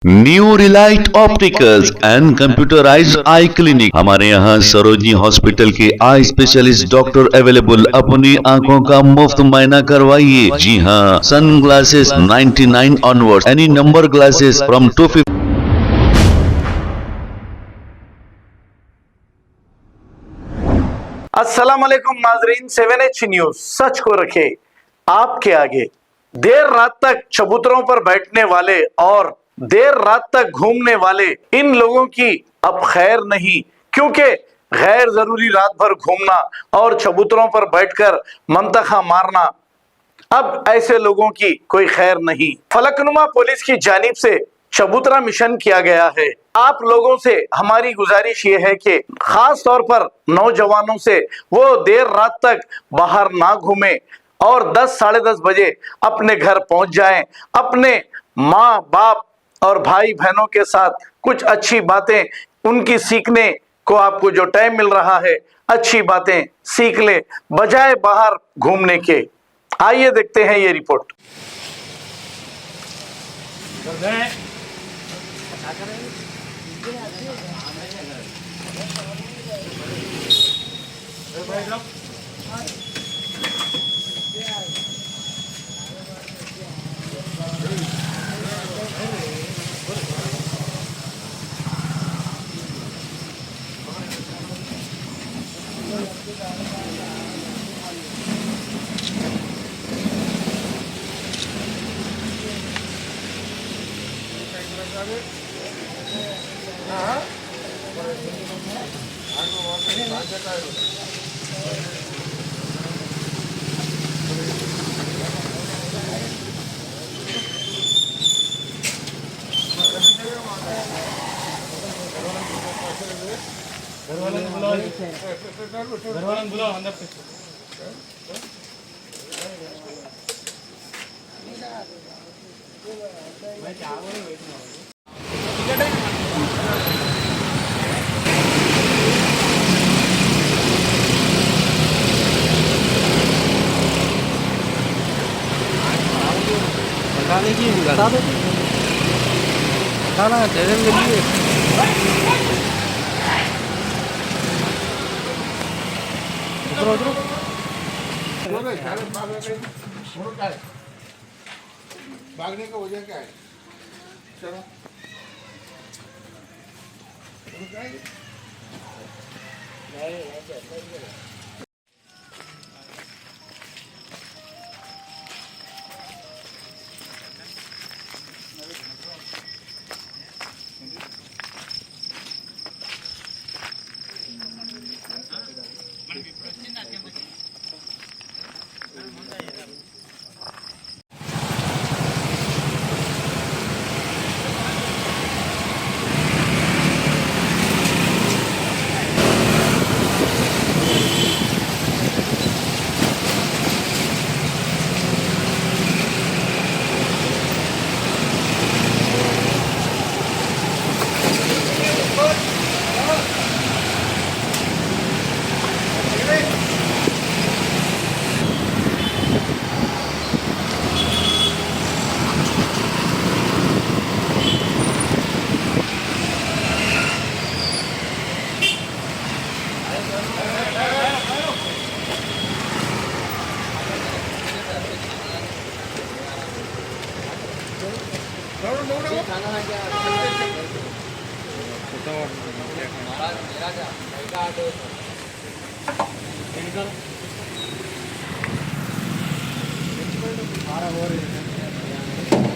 New Relight opticals and computerised I clinic. हमारे यहाँ Sarojini hospital के आई स्पेशलिस्ट डॉक्टर अवेलेबल। अपनी आंखों का मुफ्त मुआयना करवाइए। जी हाँ, sun glasses 99 onward, any number glasses from 250। अस्सलाम वालेकुम नाजरीन, 7H न्यूज सच को रखे आपके आगे। देर रात तक चबूतरों पर बैठने वाले और देर रात तक घूमने वाले इन लोगों की अब खैर नहीं, क्योंकि गैर जरूरी रात भर घूमना और चबूतरों पर बैठकर मंतखा मारना, अब ऐसे लोगों की कोई खैर नहीं। फलकनुमा पुलिस की जानिब से चबूतरा मिशन किया गया है। आप लोगों से हमारी गुजारिश ये है कि खास तौर पर नौजवानों से वो देर रात तक बाहर ना घूमें और 10 साढ़े 10 बजे अपने घर पहुंच जाएं। अपने माँ बाप और भाई बहनों के साथ कुछ अच्छी बातें उनकी सीखने को आपको जो टाइम मिल रहा है, अच्छी बातें सीख ले बजाय बाहर घूमने के। आइए देखते हैं ये रिपोर्ट। बुलाओ अंदर से। बता दो, बताना दे देंगे। उतरो भागने का वजह क्या है? चलो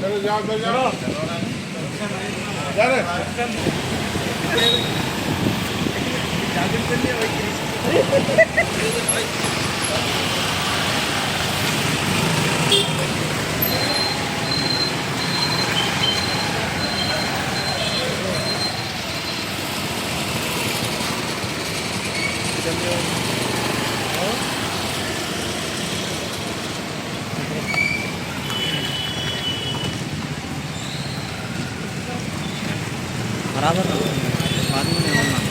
चलो जाओ जाओ जा रहे बराबर बाद में नहीं होना।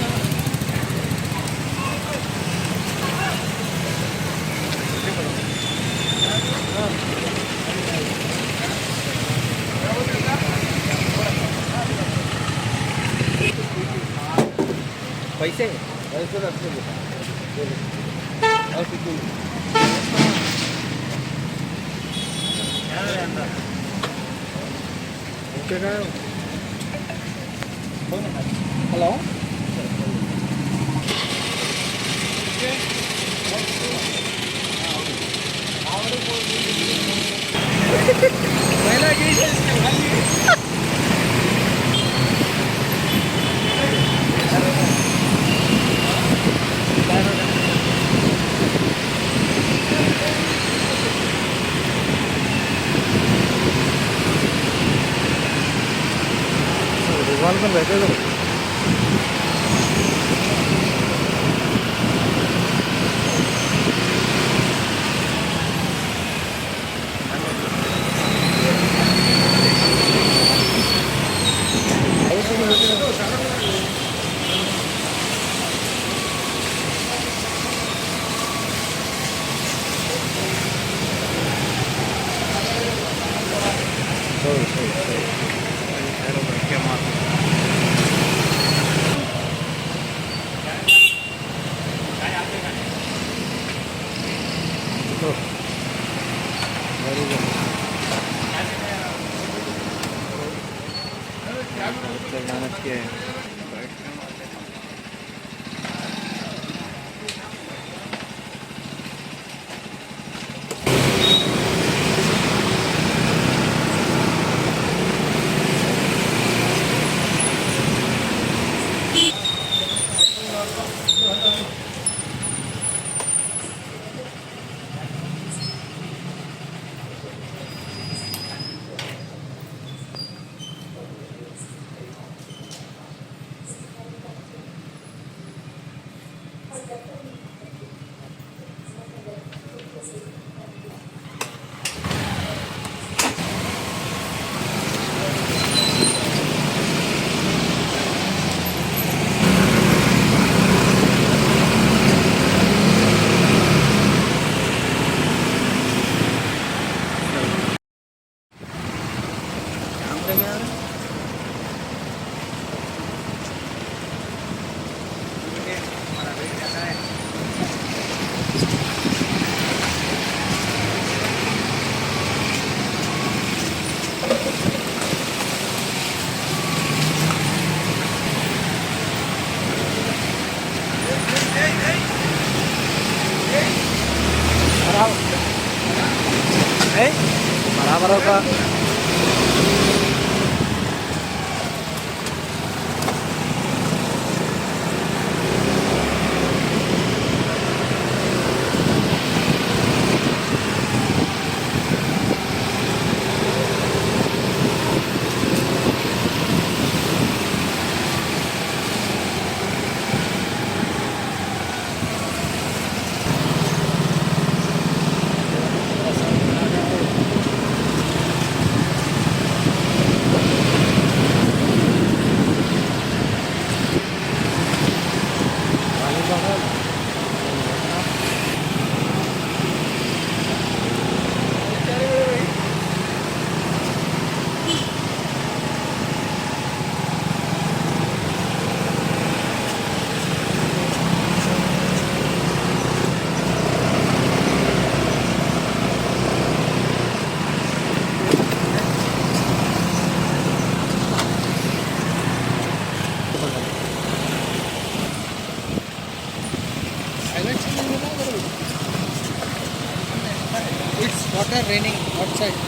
पैसे पैसे रखते बेटा और कितने ओके का हेलो दुकान पर बैठे तो बराबर होगा It's water raining outside.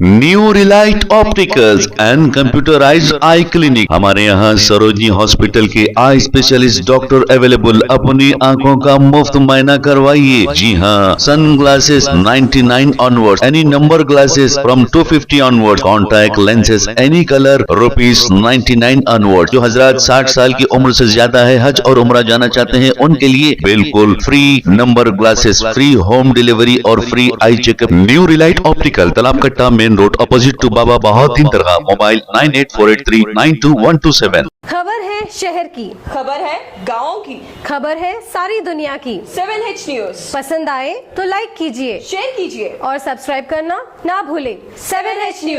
New Relight opticals and computerised I clinic. हमारे यहाँ सरोजनी हॉस्पिटल के आई स्पेशलिस्ट डॉक्टर अवेलेबल। अपनी आंखों का मुफ्त मायना करवाइए। जी हाँ, sun glasses 99 onward, any number glasses from 250 onward, contact lenses any colour ₹99 onward. जो हजरात 60 साल की उम्र से ज्यादा है, हज और उम्रा जाना चाहते हैं, उनके लिए बिल्कुल free number glasses, free home delivery और free eye checkup. New relight optical, Talab Katta, main road, opposite to Baba Bahauddin Dargah. Mobile 9848392127। खबर है शहर की, खबर है गाँव की, खबर है सारी दुनिया की। 7H न्यूज पसंद आए तो लाइक कीजिए, शेयर कीजिए और सब्सक्राइब करना ना भूलें। 7H news.